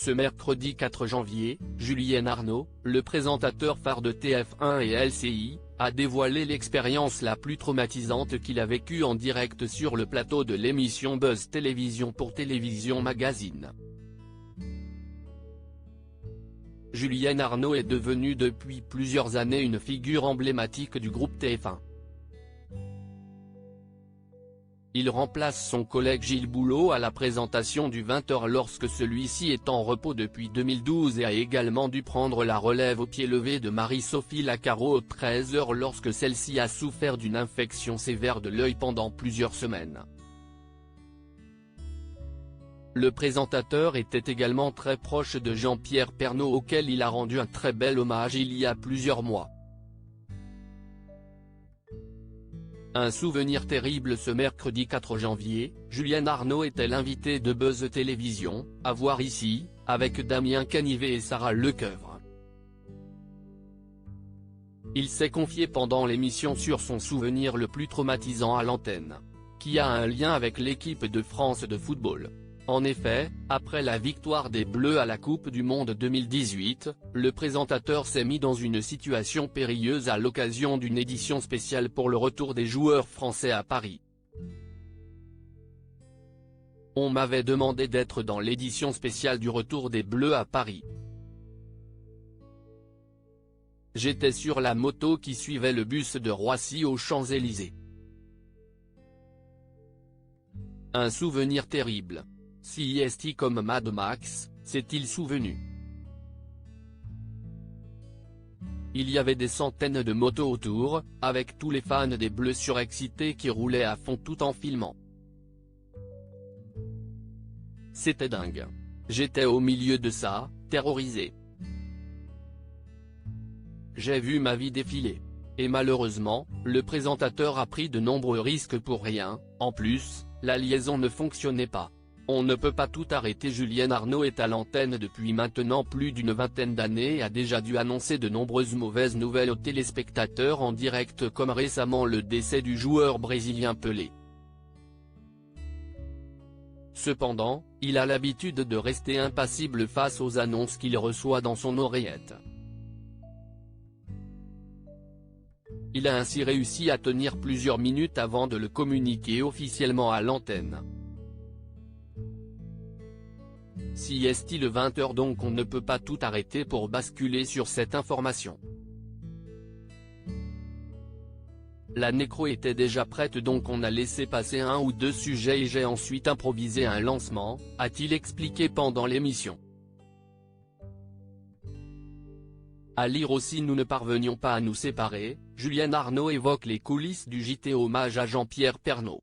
Ce mercredi 4 janvier, Julien Arnaud, le présentateur phare de TF1 et LCI, a dévoilé l'expérience la plus traumatisante qu'il a vécue en direct sur le plateau de l'émission Buzz Télévision pour Télévision Magazine. Julien Arnaud est devenu depuis plusieurs années une figure emblématique du groupe TF1. Il remplace son collègue Gilles Boulot à la présentation du 20h lorsque celui-ci est en repos depuis 2012 et a également dû prendre la relève au pied levé de Marie-Sophie Lacaro aux 13h lorsque celle-ci a souffert d'une infection sévère de l'œil pendant plusieurs semaines. Le présentateur était également très proche de Jean-Pierre Pernaut auquel il a rendu un très bel hommage il y a plusieurs mois. Un souvenir terrible. Ce mercredi 4 janvier, Julien Arnaud était l'invité de Buzz Télévision, à voir ici, avec Damien Canivet et Sarah Lecoeuvre. Il s'est confié pendant l'émission sur son souvenir le plus traumatisant à l'antenne, qui a un lien avec l'équipe de France de football. En effet, après la victoire des Bleus à la Coupe du Monde 2018, le présentateur s'est mis dans une situation périlleuse à l'occasion d'une édition spéciale pour le retour des joueurs français à Paris. On m'avait demandé d'être dans l'édition spéciale du retour des Bleus à Paris. J'étais sur la moto qui suivait le bus de Roissy aux Champs-Élysées. Un souvenir terrible. Si est comme Mad Max, s'est-il souvenu. Il y avait des centaines de motos autour, avec tous les fans des Bleus surexcités qui roulaient à fond tout en filmant. C'était dingue. J'étais au milieu de ça, terrorisé. J'ai vu ma vie défiler. Et malheureusement, le présentateur a pris de nombreux risques pour rien, en plus, la liaison ne fonctionnait pas. On ne peut pas tout arrêter. Julien Arnaud est à l'antenne depuis maintenant plus d'une vingtaine d'années et a déjà dû annoncer de nombreuses mauvaises nouvelles aux téléspectateurs en direct comme récemment le décès du joueur brésilien Pelé. Cependant, il a l'habitude de rester impassible face aux annonces qu'il reçoit dans son oreillette. Il a ainsi réussi à tenir plusieurs minutes avant de le communiquer officiellement à l'antenne. Si est-il le 20h donc on ne peut pas tout arrêter pour basculer sur cette information. La nécro était déjà prête donc on a laissé passer un ou deux sujets et j'ai ensuite improvisé un lancement, a-t-il expliqué pendant l'émission. À lire aussi nous ne parvenions pas à nous séparer, Julien Arnaud évoque les coulisses du JT hommage à Jean-Pierre Pernaut.